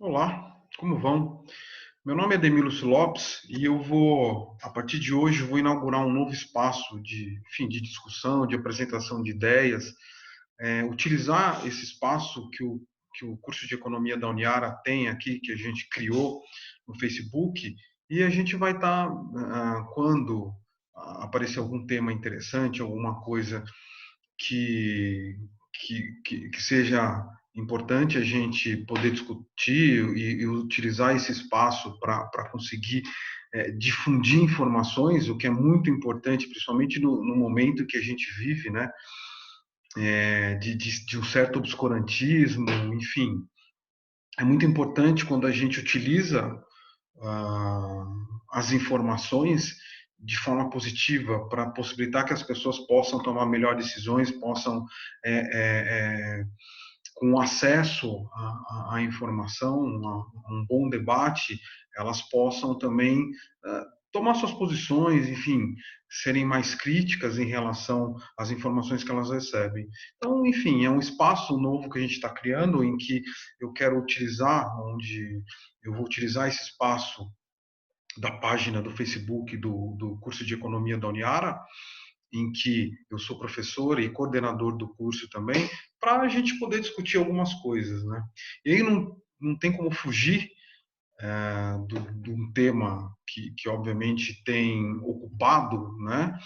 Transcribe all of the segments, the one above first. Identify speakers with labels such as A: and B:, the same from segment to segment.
A: Olá, como vão? Meu nome é Demilo Lopes e eu vou, a partir de hoje, vou inaugurar um novo espaço de discussão, de apresentação de ideias, utilizar esse espaço que o curso de economia da Uniara tem aqui, que a gente criou no Facebook, e a gente vai estar, quando aparecer algum tema interessante, alguma coisa que, que seja importante a gente poder discutir e utilizar esse espaço para conseguir difundir informações, o que é muito importante, principalmente no momento que a gente vive, né? De um certo obscurantismo, enfim. É muito importante quando a gente utiliza ah, as informações de forma positiva para possibilitar que as pessoas possam tomar melhores decisões, possam é, é, é, com acesso à informação, a um bom debate, elas possam também tomar suas posições, enfim, serem mais críticas em relação às informações que elas recebem. Então, enfim, é um espaço novo que a gente está criando em que eu quero utilizar, onde eu vou utilizar esse espaço da página do Facebook do curso de Economia da Uniara, em que eu sou professor e coordenador do curso também, para a gente poder discutir algumas coisas, né? E aí não tem como fugir de um tema que obviamente tem ocupado, né?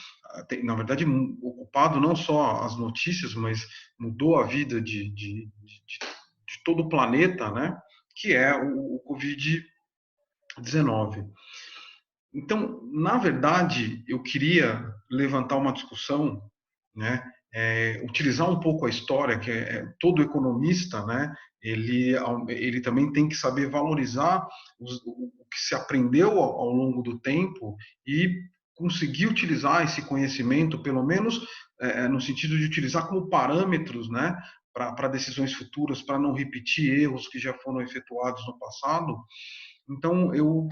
A: Tem, na verdade, ocupado não só as notícias, mas mudou a vida de todo o planeta, né? Que é o Covid-19. Então, na verdade, eu queria levantar uma discussão, né, utilizar um pouco a história, que todo economista, né, ele também tem que saber valorizar o que se aprendeu ao longo do tempo e conseguir utilizar esse conhecimento, pelo menos no sentido de utilizar como parâmetros, né, para decisões futuras, para não repetir erros que já foram efetuados no passado. Então, eu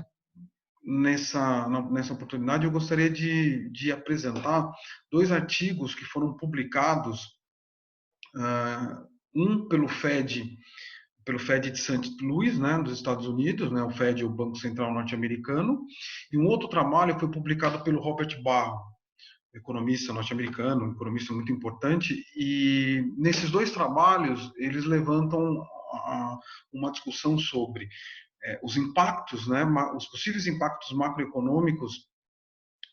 A: nessa oportunidade, eu gostaria de apresentar dois artigos que foram publicados, um pelo Fed de St. Louis, né, dos Estados Unidos, né, o Fed, o Banco Central norte-americano, e um outro trabalho foi publicado pelo Robert Barro, economista norte-americano, um economista muito importante, e nesses dois trabalhos eles levantam uma discussão sobre os impactos, né, os possíveis impactos macroeconômicos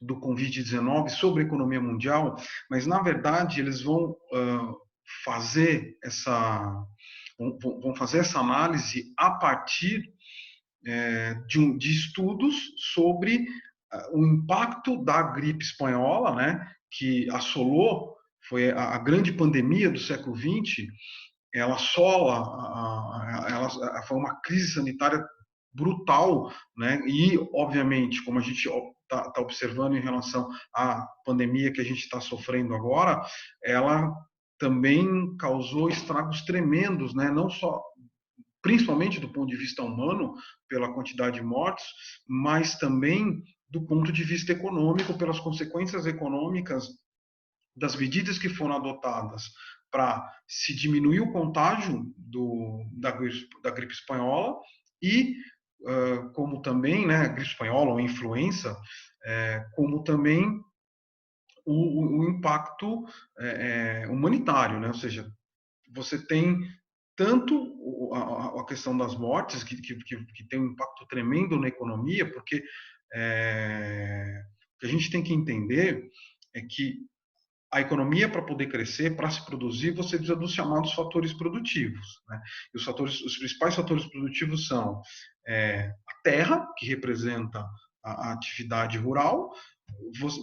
A: do Covid-19 sobre a economia mundial, mas na verdade eles vão fazer essa vão fazer essa análise a partir de estudos sobre o impacto da gripe espanhola, né, que assolou, foi a grande pandemia do século XX. Ela assola, ela foi uma crise sanitária brutal, né? E, obviamente, como a gente está observando em relação à pandemia que a gente está sofrendo agora, ela também causou estragos tremendos, né? Não só, principalmente do ponto de vista humano, pela quantidade de mortes, mas também do ponto de vista econômico, pelas consequências econômicas das medidas que foram adotadas para se diminuir o contágio da gripe espanhola e como também, né, a gripe espanhola ou a influenza, como também o impacto humanitário, né? Ou seja, você tem tanto a questão das mortes, que tem um impacto tremendo na economia, porque o que a gente tem que entender é que a economia, para poder crescer, para se produzir, você precisa dos chamados fatores produtivos, né? E os principais fatores produtivos são a terra, que representa a atividade rural,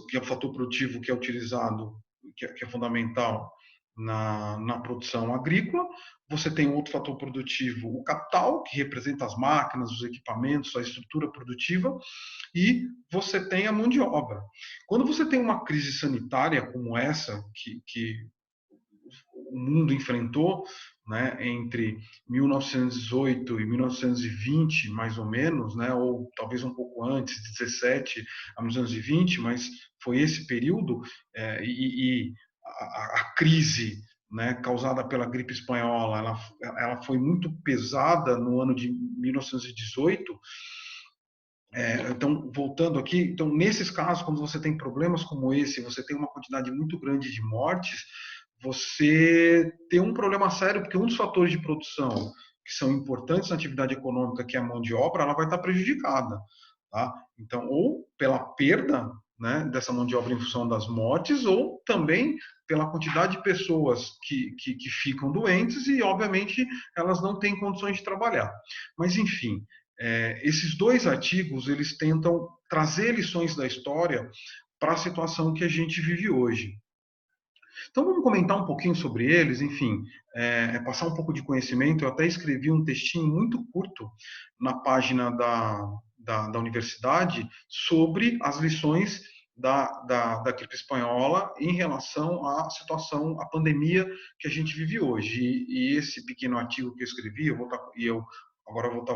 A: que é o fator produtivo que é utilizado, que é fundamental na produção agrícola. Você tem outro fator produtivo, o capital, que representa as máquinas, os equipamentos, a estrutura produtiva, e você tem a mão de obra. Quando você tem uma crise sanitária como essa, que o mundo enfrentou, né, entre 1918 e 1920, mais ou menos, né, ou talvez um pouco antes, de 17 a 1920, mas foi esse período, e a crise, né, causada pela gripe espanhola, ela foi muito pesada no ano de 1918. Então, voltando aqui, então, nesses casos, quando você tem problemas como esse, você tem uma quantidade muito grande de mortes, você tem um problema sério, porque um dos fatores de produção que são importantes na atividade econômica, que é a mão de obra, ela vai estar prejudicada. Tá? Então, ou pela perda, né, dessa mão de obra em função das mortes, ou também pela quantidade de pessoas que ficam doentes e, obviamente, elas não têm condições de trabalhar. Mas, enfim, esses dois artigos, eles tentam trazer lições da história para a situação que a gente vive hoje. Então vamos comentar um pouquinho sobre eles, enfim, passar um pouco de conhecimento. Eu até escrevi um textinho muito curto na página da universidade sobre as lições da gripe espanhola em relação à situação, à pandemia que a gente vive hoje. E esse pequeno artigo que eu escrevi, agora vou estar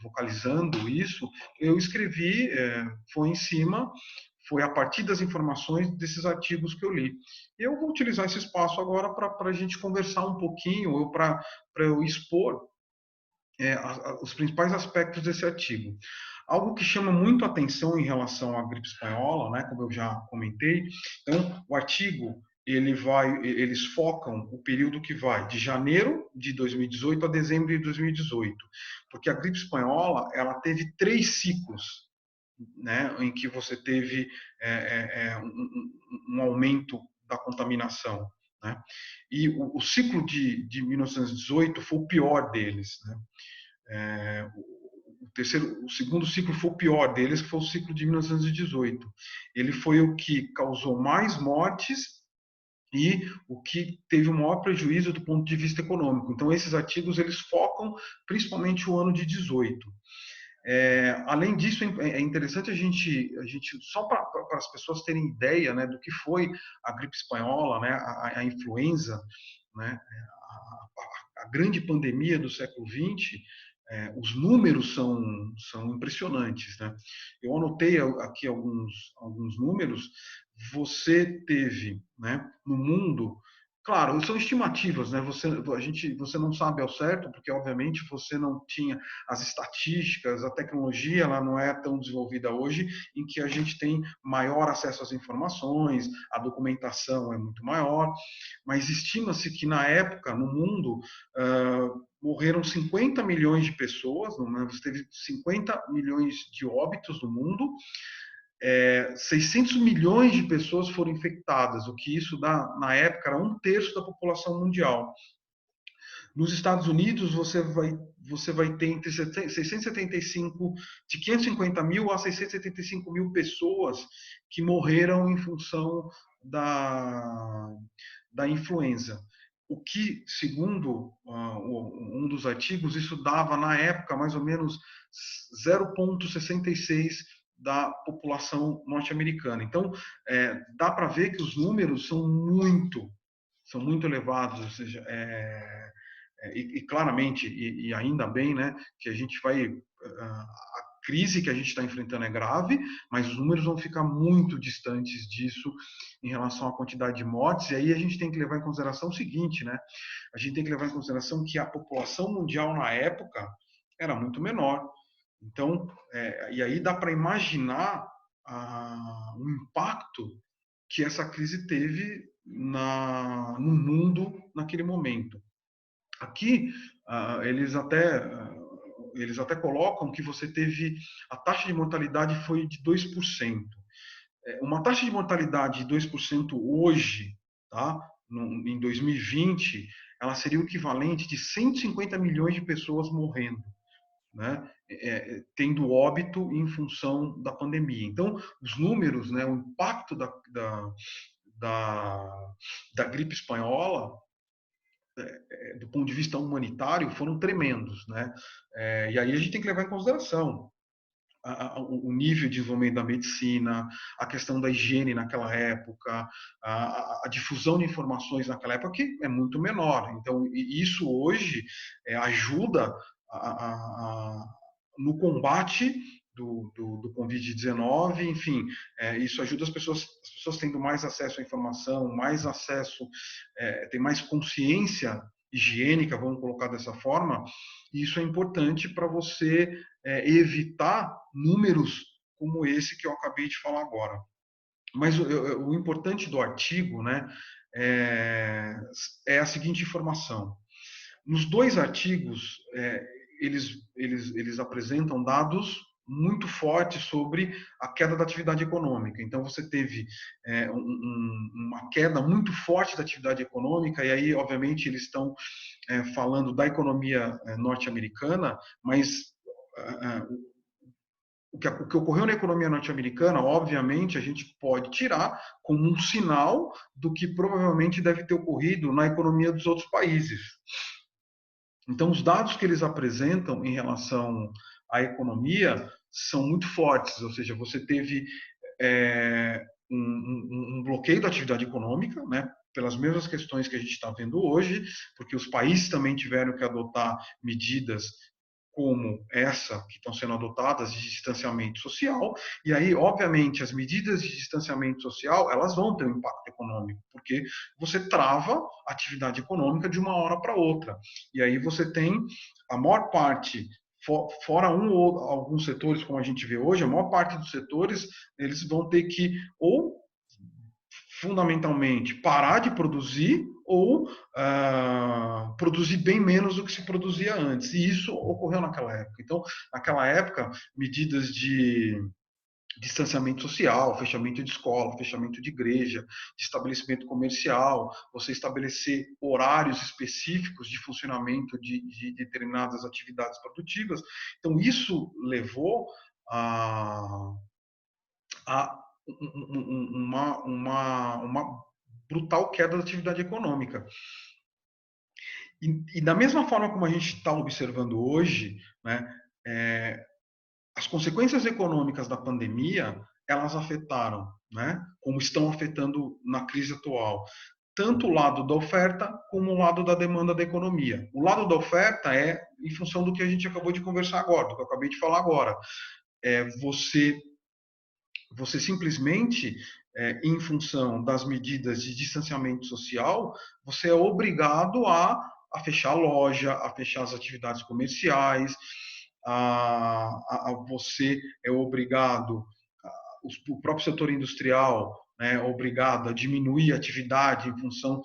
A: vocalizando isso, eu escrevi, foi em cima, foi a partir das informações desses artigos que eu li. Eu vou utilizar esse espaço agora para a gente conversar um pouquinho, ou para eu expor os principais aspectos desse artigo. Algo que chama muito a atenção em relação à gripe espanhola, né, como eu já comentei, então, o artigo eles focam o período que vai de janeiro de 2018 a dezembro de 2018, porque a gripe espanhola ela teve 3 ciclos, né, em que você teve um aumento da contaminação. Né? E o ciclo de 1918 foi o pior deles. Né? O segundo ciclo foi o pior deles, que foi o ciclo de 1918. Ele foi o que causou mais mortes e o que teve o maior prejuízo do ponto de vista econômico. Então, esses artigos eles focam principalmente o ano de 18. Além disso, é interessante a gente só para as pessoas terem ideia, né, do que foi a gripe espanhola, né, a influenza, né, a grande pandemia do século XX. Os números são impressionantes. Né? Eu anotei aqui alguns números. Você teve, né, no mundo, claro, são estimativas, né? Você não sabe ao certo, porque obviamente você não tinha as estatísticas, a tecnologia, ela não é tão desenvolvida hoje, em que a gente tem maior acesso às informações, a documentação é muito maior, mas estima-se que na época, no mundo, morreram 50 milhões de pessoas, você teve 50 milhões de óbitos no mundo, 600 milhões de pessoas foram infectadas, o que isso dá, na época, era 1/3 da população mundial. Nos Estados Unidos, você vai ter entre 675, de 550 mil a 675 mil pessoas que morreram em função da influenza. O que, segundo um dos artigos, isso dava, na época, mais ou menos 0,66 da população norte-americana. Então, dá para ver que os números são muito elevados, ou seja, e claramente, e ainda bem, né, que a gente a crise que a gente está enfrentando é grave, mas os números vão ficar muito distantes disso em relação à quantidade de mortes, e aí a gente tem que levar em consideração o seguinte, né, a gente tem que levar em consideração que a população mundial na época era muito menor. Então, e aí dá para imaginar o impacto que essa crise teve no mundo naquele momento. Aqui, eles até colocam que você teve, a taxa de mortalidade foi de 2%. Uma taxa de mortalidade de 2% hoje, tá, em 2020, ela seria o equivalente de 150 milhões de pessoas morrendo, né, tendo óbito em função da pandemia. Então, os números, né, o impacto da gripe espanhola, do ponto de vista humanitário, foram tremendos. Né? E aí a gente tem que levar em consideração o nível de desenvolvimento da medicina, a questão da higiene naquela época, a difusão de informações naquela época, que é muito menor. Então, isso hoje ajuda no combate do Covid-19, enfim, isso ajuda as pessoas tendo mais acesso à informação, mais acesso, tem mais consciência higiênica, vamos colocar dessa forma, e isso é importante para você evitar números como esse que eu acabei de falar agora. Mas o importante do artigo, né, é a seguinte informação. Nos dois artigos, eles apresentam dados muito fortes sobre a queda da atividade econômica. Então, você teve uma queda muito forte da atividade econômica, e aí, obviamente, eles estão falando da economia norte-americana, mas o que ocorreu na economia norte-americana, obviamente, a gente pode tirar como um sinal do que provavelmente deve ter ocorrido na economia dos outros países. Então, os dados que eles apresentam em relação à economia são muito fortes, ou seja, você teve um bloqueio da atividade econômica, né, pelas mesmas questões que a gente está vendo hoje, porque os países também tiveram que adotar medidas como essa que estão sendo adotadas de distanciamento social, e aí, obviamente, as medidas de distanciamento social, elas vão ter um impacto econômico, porque você trava a atividade econômica de uma hora para outra, e aí você tem a maior parte, fora um ou alguns setores, como a gente vê hoje, a maior parte dos setores, eles vão ter que ou fundamentalmente parar de produzir ou produzir bem menos do que se produzia antes. E isso ocorreu naquela época. Então, naquela época, medidas de distanciamento social, fechamento de escola, fechamento de igreja, de estabelecimento comercial, você estabelecer horários específicos de funcionamento de determinadas atividades produtivas. Então, isso levou a uma brutal queda da atividade econômica. E da mesma forma como a gente está observando hoje, né, as consequências econômicas da pandemia, elas afetaram, né, como estão afetando na crise atual, tanto o lado da oferta como o lado da demanda da economia. O lado da oferta é em função do que a gente acabou de conversar agora, do que eu acabei de falar agora. Você simplesmente, em função das medidas de distanciamento social, você é obrigado a fechar a loja, a fechar as atividades comerciais, você é obrigado, o próprio setor industrial, né, é obrigado a diminuir a atividade em função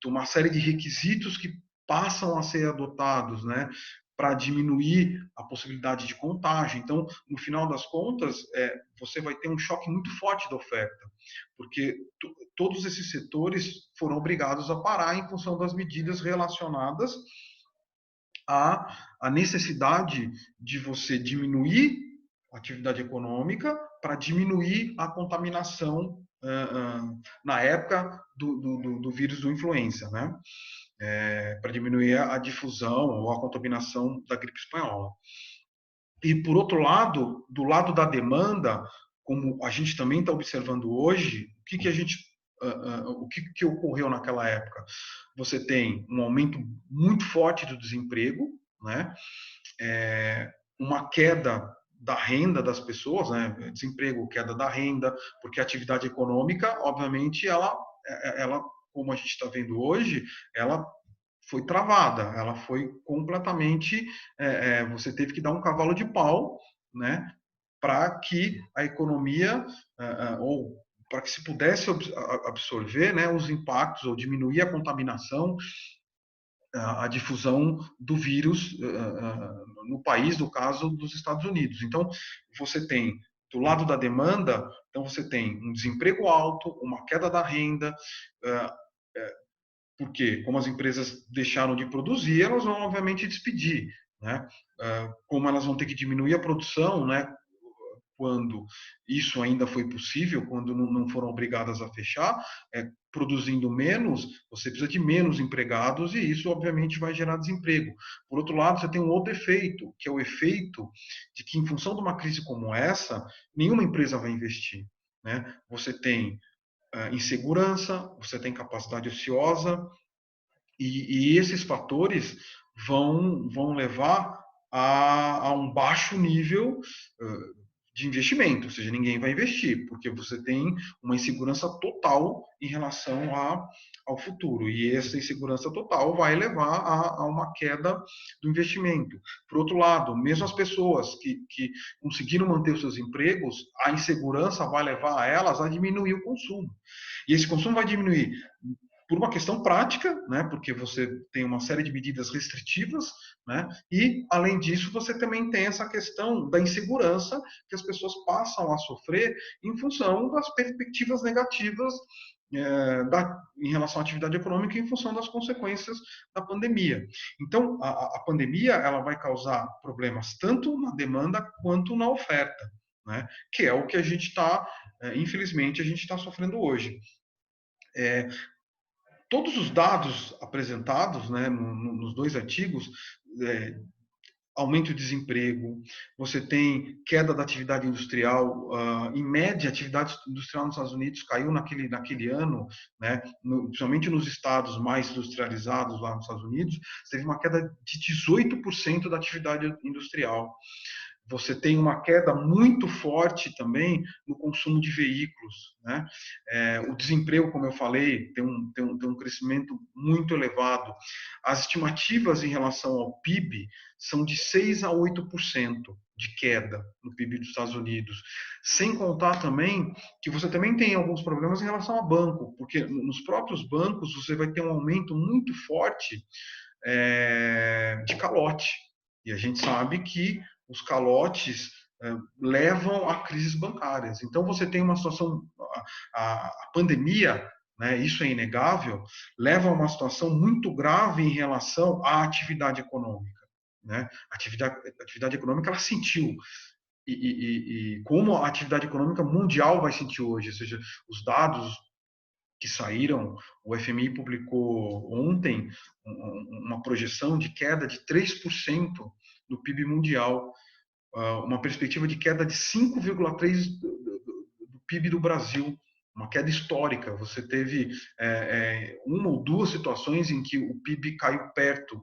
A: de uma série de requisitos que passam a ser adotados, né, para diminuir a possibilidade de contágio. Então, no final das contas, você vai ter um choque muito forte da oferta, porque todos esses setores foram obrigados a parar em função das medidas relacionadas à necessidade de você diminuir a atividade econômica para diminuir a contaminação na época do vírus do influenza, né? Para diminuir a difusão ou a contaminação da gripe espanhola. E, por outro lado, do lado da demanda, como a gente também está observando hoje, o que ocorreu naquela época? Você tem um aumento muito forte do desemprego, né? Uma queda da renda das pessoas, né? Desemprego, queda da renda, porque a atividade econômica, obviamente, ela como a gente está vendo hoje, ela foi travada, ela foi completamente. Você teve que dar um cavalo de pau, né, para que a economia, ou para que se pudesse absorver, né, os impactos ou diminuir a contaminação, a difusão do vírus no país, no caso dos Estados Unidos. Então, você tem do lado da demanda, então você tem um desemprego alto, uma queda da renda, porque como as empresas deixaram de produzir, elas vão obviamente despedir, né? Como elas vão ter que diminuir a produção, né? Quando isso ainda foi possível, quando não foram obrigadas a fechar, produzindo menos, você precisa de menos empregados e isso obviamente vai gerar desemprego. Por outro lado, você tem um outro efeito, que é o efeito de que em função de uma crise como essa, nenhuma empresa vai investir, né? Você tem insegurança, você tem capacidade ociosa, e esses fatores vão levar a um baixo nível de investimento, ou seja, ninguém vai investir, porque você tem uma insegurança total em relação ao futuro, e essa insegurança total vai levar a uma queda do investimento. Por outro lado, mesmo as pessoas que conseguiram manter os seus empregos, a insegurança vai levar elas a diminuir o consumo. E esse consumo vai diminuir por uma questão prática, né, porque você tem uma série de medidas restritivas, né, e, além disso, você também tem essa questão da insegurança que as pessoas passam a sofrer em função das perspectivas negativas em relação à atividade econômica em função das consequências da pandemia. Então, a pandemia ela vai causar problemas tanto na demanda quanto na oferta, né, que é o que a gente está, infelizmente, a gente está sofrendo hoje. Todos os dados apresentados, né, nos dois artigos, é, aumento do desemprego, você tem queda da atividade industrial, em média, a atividade industrial nos Estados Unidos caiu naquele ano, né, principalmente nos estados mais industrializados lá nos Estados Unidos, teve uma queda de 18% da atividade industrial. Você tem uma queda muito forte também no consumo de veículos, né? O desemprego, como eu falei, tem um crescimento muito elevado. As estimativas em relação ao PIB são de 6 a 8% de queda no PIB dos Estados Unidos. Sem contar também que você também tem alguns problemas em relação ao banco, porque nos próprios bancos você vai ter um aumento muito forte de calote. E a gente sabe que os calotes levam a crises bancárias. Então você tem uma situação, a pandemia, né, isso é inegável, leva a uma situação muito grave em relação à atividade econômica. Né? A atividade econômica ela sentiu. E como a atividade econômica mundial vai sentir hoje, ou seja, os dados que saíram, o FMI publicou ontem uma projeção de queda de 3% no PIB mundial, uma perspectiva de queda de 5,3% do PIB do Brasil, uma queda histórica. Você teve uma ou duas situações em que o PIB caiu perto,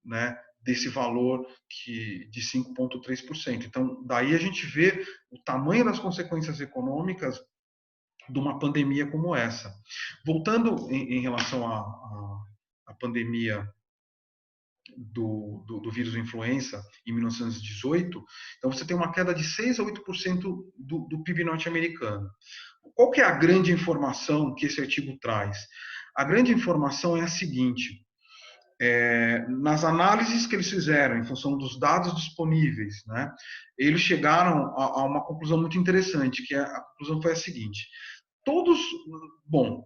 A: né, desse valor de 5,3%. Então, daí a gente vê o tamanho das consequências econômicas de uma pandemia como essa. Voltando em relação à pandemia do vírus influenza em 1918, então você tem uma queda de 6 a 8% do PIB norte-americano. Qual que é a grande informação que esse artigo traz? A grande informação é a seguinte: nas análises que eles fizeram, em função dos dados disponíveis, né, eles chegaram a uma conclusão muito interessante, que a conclusão foi a seguinte: todos, bom,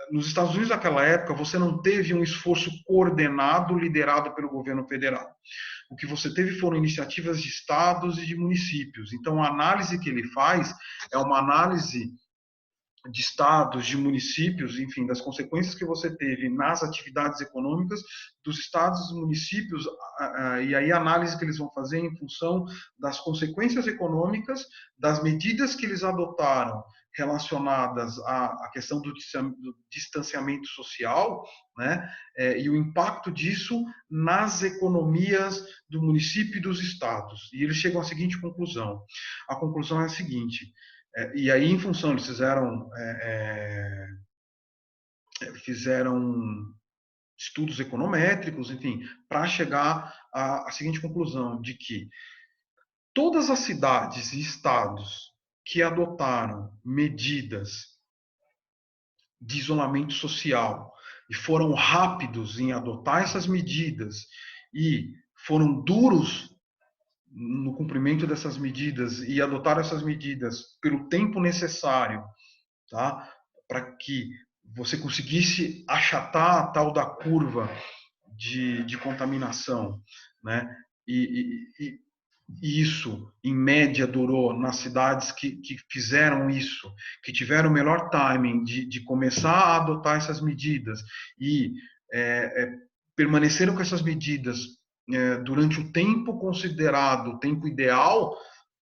A: nos Estados Unidos naquela época você não teve um esforço coordenado liderado pelo governo federal. O que você teve foram iniciativas de estados e de municípios. Então a análise que ele faz é uma análise de estados, de municípios, enfim, das consequências que você teve nas atividades econômicas dos estados e municípios, e aí a análise que eles vão fazer em função das consequências econômicas, das medidas que eles adotaram relacionadas à questão do distanciamento social, né, e o impacto disso nas economias do município e dos estados. E eles chegam à seguinte conclusão. A conclusão é a seguinte: e aí, em função, eles fizeram estudos econométricos, enfim, para chegar à seguinte conclusão, de que todas as cidades e estados que adotaram medidas de isolamento social e foram rápidos em adotar essas medidas e foram duros no cumprimento dessas medidas e adotaram essas medidas pelo tempo necessário, tá? Para que você conseguisse achatar a tal da curva de contaminação, né? E isso, em média, durou nas cidades que fizeram isso, que tiveram o melhor timing de começar a adotar essas medidas e permaneceram com essas medidas durante o tempo considerado, o tempo ideal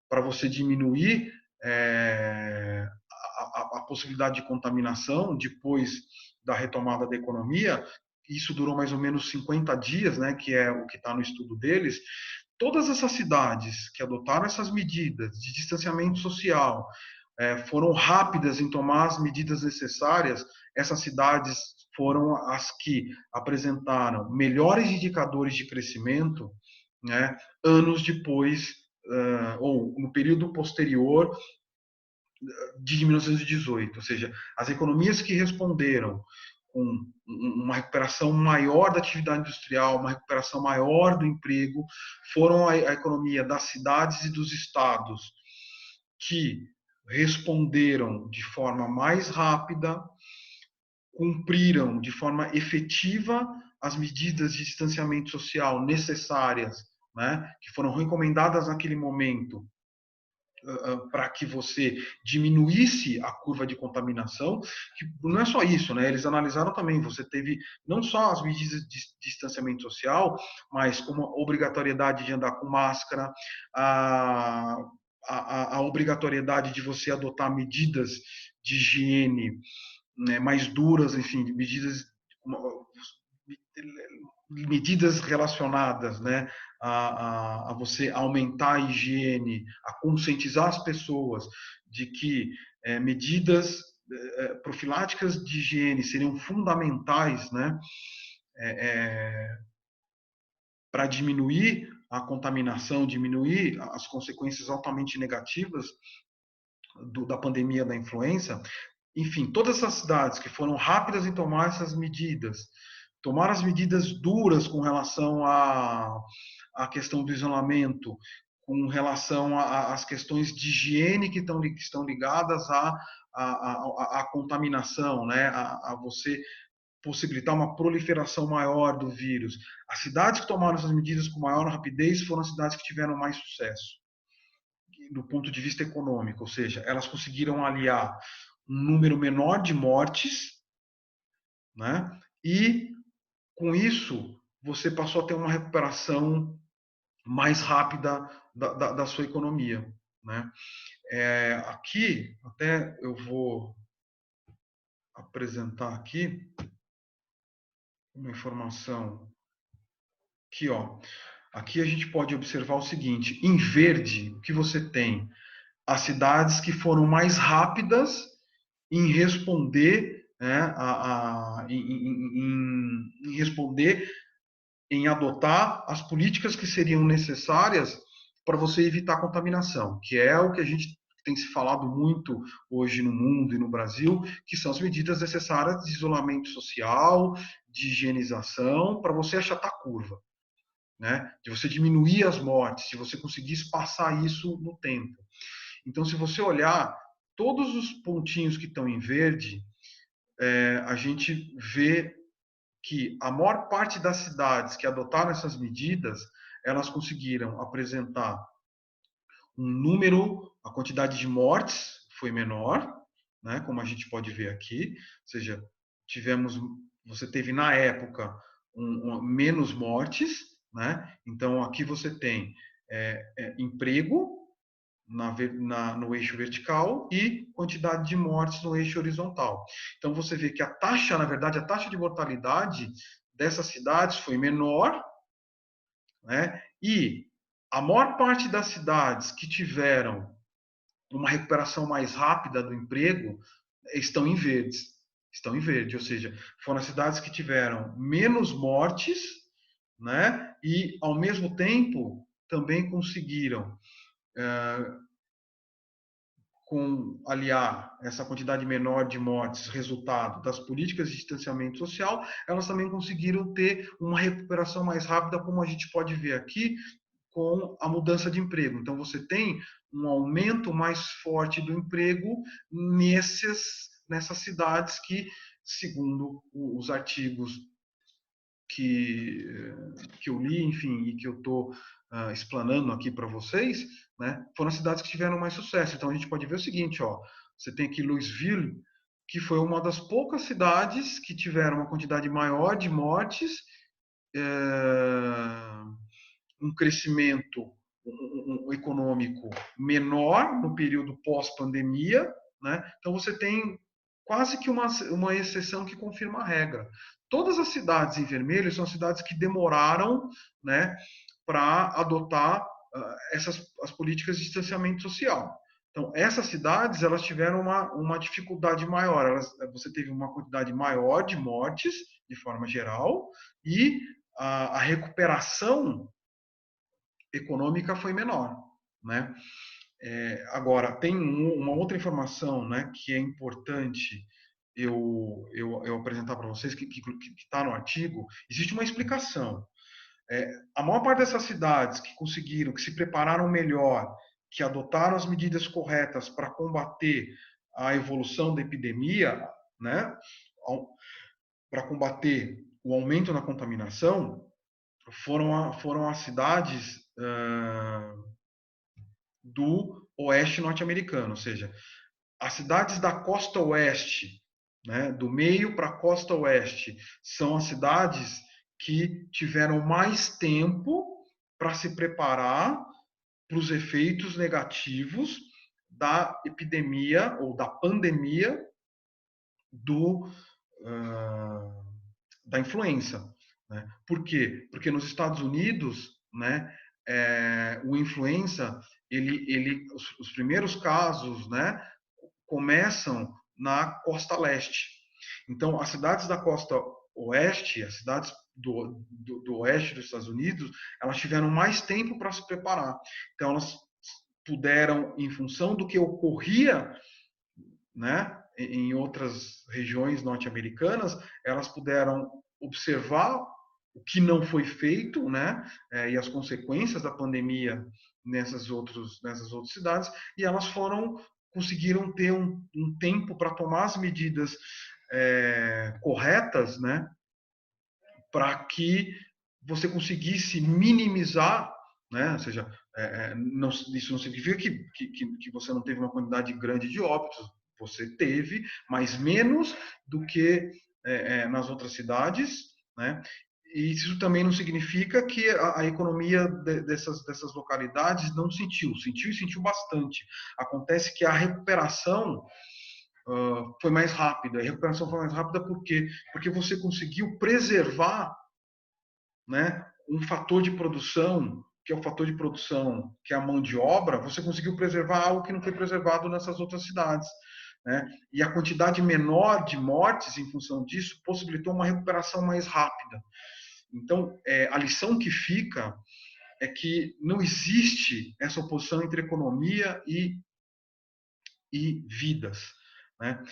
A: para você diminuir a possibilidade de contaminação depois da retomada da economia. Isso durou mais ou menos 50 dias, né, que é o que está no estudo deles. todas essas cidades que adotaram essas medidas de distanciamento social foram rápidas em tomar as medidas necessárias, essas cidades foram as que apresentaram melhores indicadores de crescimento, né, anos depois, ou no período posterior de 1918. Ou seja, as economias que responderam com uma recuperação maior da atividade industrial, uma recuperação maior do emprego, foram a economia das cidades e dos estados que responderam de forma mais rápida, cumpriram de forma efetiva as medidas de distanciamento social necessárias, né, que foram recomendadas naquele momento para que você diminuísse a curva de contaminação, que não é só isso, né? Eles analisaram também, você teve não só as medidas de distanciamento social, mas como a obrigatoriedade de andar com máscara, a obrigatoriedade de você adotar medidas de higiene, né, mais duras, enfim, medidas relacionadas, né, a você aumentar a higiene, a conscientizar as pessoas de que medidas profiláticas de higiene seriam fundamentais, né, para diminuir a contaminação, diminuir as consequências altamente negativas da pandemia da influenza. Enfim, todas essas cidades que foram rápidas em tomar essas medidas, tomar as medidas duras com relação à questão do isolamento, com relação às questões de higiene que estão ligadas à contaminação, né? A você possibilitar uma proliferação maior do vírus. As cidades que tomaram essas medidas com maior rapidez foram as cidades que tiveram mais sucesso do ponto de vista econômico, ou seja, elas conseguiram aliar um número menor de mortes, né? E com isso você passou a ter uma recuperação mais rápida da sua economia, né? Aqui até eu vou apresentar aqui uma informação aqui, ó. Aqui a gente pode observar o seguinte: em verde, o que você tem? As cidades que foram mais rápidas em responder, né, em responder, em adotar as políticas que seriam necessárias para você evitar a contaminação, que é o que a gente tem se falado muito hoje no mundo e no Brasil, que são as medidas necessárias de isolamento social, de higienização, para você achatar a curva, né? De você diminuir as mortes, de você conseguir espaçar isso no tempo. Então, se você olhar todos os pontinhos que estão em verde, a gente vê que a maior parte das cidades que adotaram essas medidas, elas conseguiram apresentar um número, a quantidade de mortes foi menor, né, como a gente pode ver aqui, ou seja, você teve na época menos mortes, né? Então aqui você tem emprego no eixo vertical e quantidade de mortes no eixo horizontal. Então você vê que a taxa, na verdade, a taxa de mortalidade dessas cidades foi menor, né? E a maior parte das cidades que tiveram uma recuperação mais rápida do emprego estão em verdes. Estão em verde, ou seja, foram as cidades que tiveram menos mortes, né? E ao mesmo tempo também conseguiram aliar essa quantidade menor de mortes, resultado das políticas de distanciamento social, elas também conseguiram ter uma recuperação mais rápida, como a gente pode ver aqui, com a mudança de emprego. Então, você tem um aumento mais forte do emprego nessas cidades que, segundo os artigos que eu li, enfim, e que eu estou explanando aqui para vocês, né, foram as cidades que tiveram mais sucesso. Então a gente pode ver o seguinte, ó, você tem aqui Louisville, que foi uma das poucas cidades que tiveram uma quantidade maior de mortes, um crescimento econômico menor no período pós-pandemia, né? Então você tem quase que uma exceção que confirma a regra. Todas as cidades em vermelho são cidades que demoraram, né, para adotar as políticas de distanciamento social. Então, essas cidades, elas tiveram uma dificuldade maior. Você teve uma quantidade maior de mortes, de forma geral, e a recuperação econômica foi menor, né? Agora, tem uma outra informação, né, que é importante eu apresentar para vocês, que está no artigo. Existe uma explicação. A maior parte dessas cidades que conseguiram, que se prepararam melhor, que adotaram as medidas corretas para combater a evolução da epidemia, né, para combater o aumento na contaminação, foram as cidades do oeste norte-americano, ou seja, as cidades da costa oeste, né, do meio para a costa oeste, são as cidades que tiveram mais tempo para se preparar para os efeitos negativos da epidemia ou da pandemia do, da influenza. Né? Por quê? Porque nos Estados Unidos, né, o influenza, os primeiros casos, né, começam na costa leste. Então, as cidades da costa oeste, as cidades do oeste dos Estados Unidos, elas tiveram mais tempo para se preparar. Então, elas puderam, em função do que ocorria, né, em outras regiões norte-americanas, elas puderam observar o que não foi feito, né, e as consequências da pandemia nessas outras cidades, e elas conseguiram ter um tempo para tomar as medidas corretas, né, para que você conseguisse minimizar, né, ou seja, isso não significa que você não teve uma quantidade grande de óbitos, você teve, mas menos do que nas outras cidades, né? E isso também não significa que a economia dessas localidades não sentiu e sentiu bastante. Acontece que a recuperação foi mais rápida. A recuperação foi mais rápida porque você conseguiu preservar, né, um fator de produção, que é o fator de produção, que é a mão de obra, você conseguiu preservar algo que não foi preservado nessas outras cidades. Né? E a quantidade menor de mortes em função disso possibilitou uma recuperação mais rápida. Então, a lição que fica é que não existe essa oposição entre economia e vidas. Né?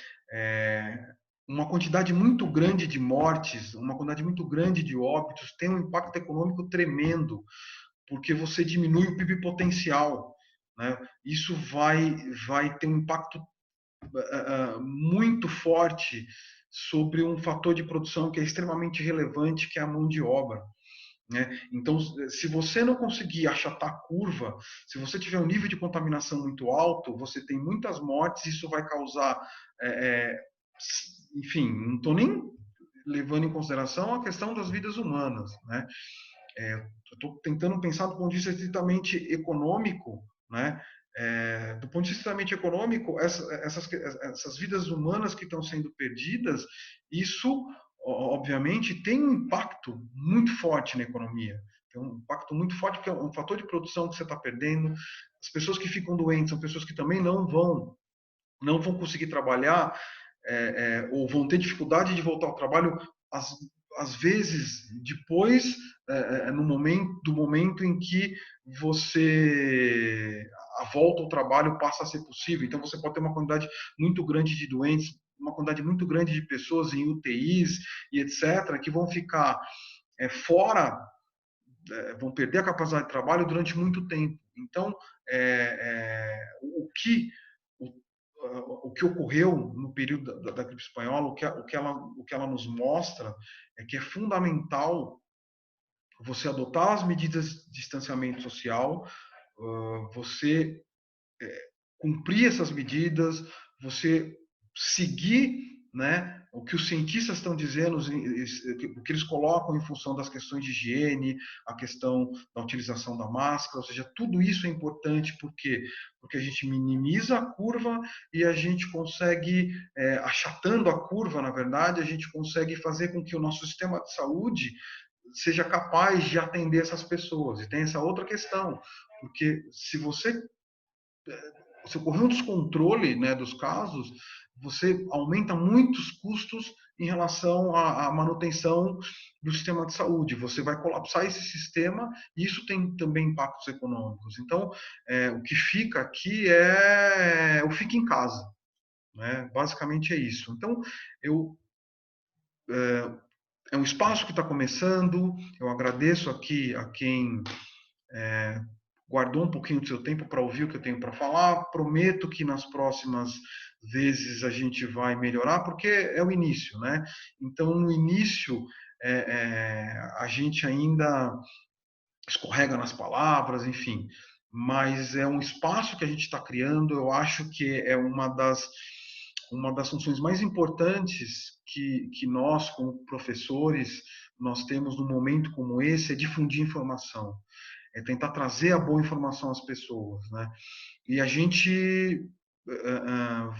A: Uma quantidade muito grande de mortes, uma quantidade muito grande de óbitos tem um impacto econômico tremendo, porque você diminui o PIB potencial. Né? Isso vai ter um impacto muito forte sobre um fator de produção que é extremamente relevante, que é a mão de obra. Né? Então, se você não conseguir achatar a curva, se você tiver um nível de contaminação muito alto, você tem muitas mortes, isso vai causar, enfim, não estou nem levando em consideração a questão das vidas humanas. Né? Estou tentando pensar do ponto de vista estritamente econômico, né? Do ponto de vista estritamente econômico, essas vidas humanas que estão sendo perdidas, isso, obviamente, tem um impacto muito forte na economia. Tem um impacto muito forte, porque é um fator de produção que você está perdendo. As pessoas que ficam doentes são pessoas que também não vão conseguir trabalhar, ou vão ter dificuldade de voltar ao trabalho, às vezes, depois, no momento em que a volta ao trabalho passa a ser possível. Então, você pode ter uma quantidade muito grande de doentes, uma quantidade muito grande de pessoas em UTIs e etc., que vão ficar fora, vão perder a capacidade de trabalho durante muito tempo. Então, o que ocorreu no período da gripe espanhola, o que ela nos mostra é que é fundamental você adotar as medidas de distanciamento social, você cumprir essas medidas, você seguir, né, o que os cientistas estão dizendo, o que eles colocam em função das questões de higiene, a questão da utilização da máscara, ou seja, tudo isso é importante porque a gente minimiza a curva e a gente consegue, achatando a curva, na verdade, a gente consegue fazer com que o nosso sistema de saúde seja capaz de atender essas pessoas. E tem essa outra questão, porque se ocorrer um descontrole, né, dos casos, você aumenta muitos custos em relação à manutenção do sistema de saúde. Você vai colapsar esse sistema e isso tem também impactos econômicos. Então, o que fica aqui é o fica em casa, né? Basicamente é isso. Então, eu é um espaço que está começando. Eu agradeço aqui a quem guardou um pouquinho do seu tempo para ouvir o que eu tenho para falar. Prometo que nas próximas vezes a gente vai melhorar, porque é o início, né? Então, no início, a gente ainda escorrega nas palavras, enfim. Mas é um espaço que a gente está criando. Eu acho que é uma das funções mais importantes que nós, como professores, nós temos num momento como esse, é difundir informação, é tentar trazer a boa informação às pessoas, né? E a gente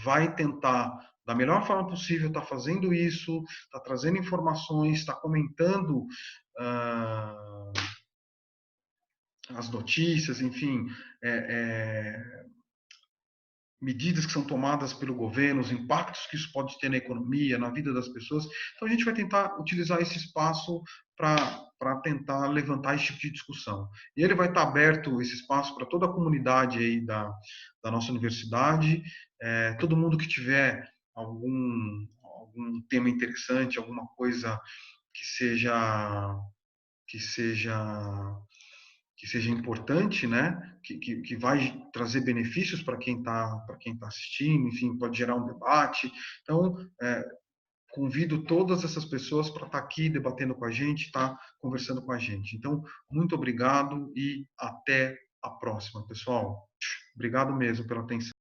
A: vai tentar, da melhor forma possível, estar fazendo isso, estar trazendo informações, estar comentando as notícias, enfim, medidas que são tomadas pelo governo, os impactos que isso pode ter na economia, na vida das pessoas. Então, a gente vai tentar utilizar esse espaço para tentar levantar esse tipo de discussão. E ele vai estar aberto, esse espaço, para toda a comunidade aí da nossa universidade, todo mundo que tiver algum tema interessante, alguma coisa que seja que seja que seja importante, né? Que vai trazer benefícios para quem tá assistindo, enfim, pode gerar um debate. Então, convido todas essas pessoas para estar aqui debatendo com a gente, estar conversando com a gente. Então, muito obrigado e até a próxima, pessoal. Obrigado mesmo pela atenção.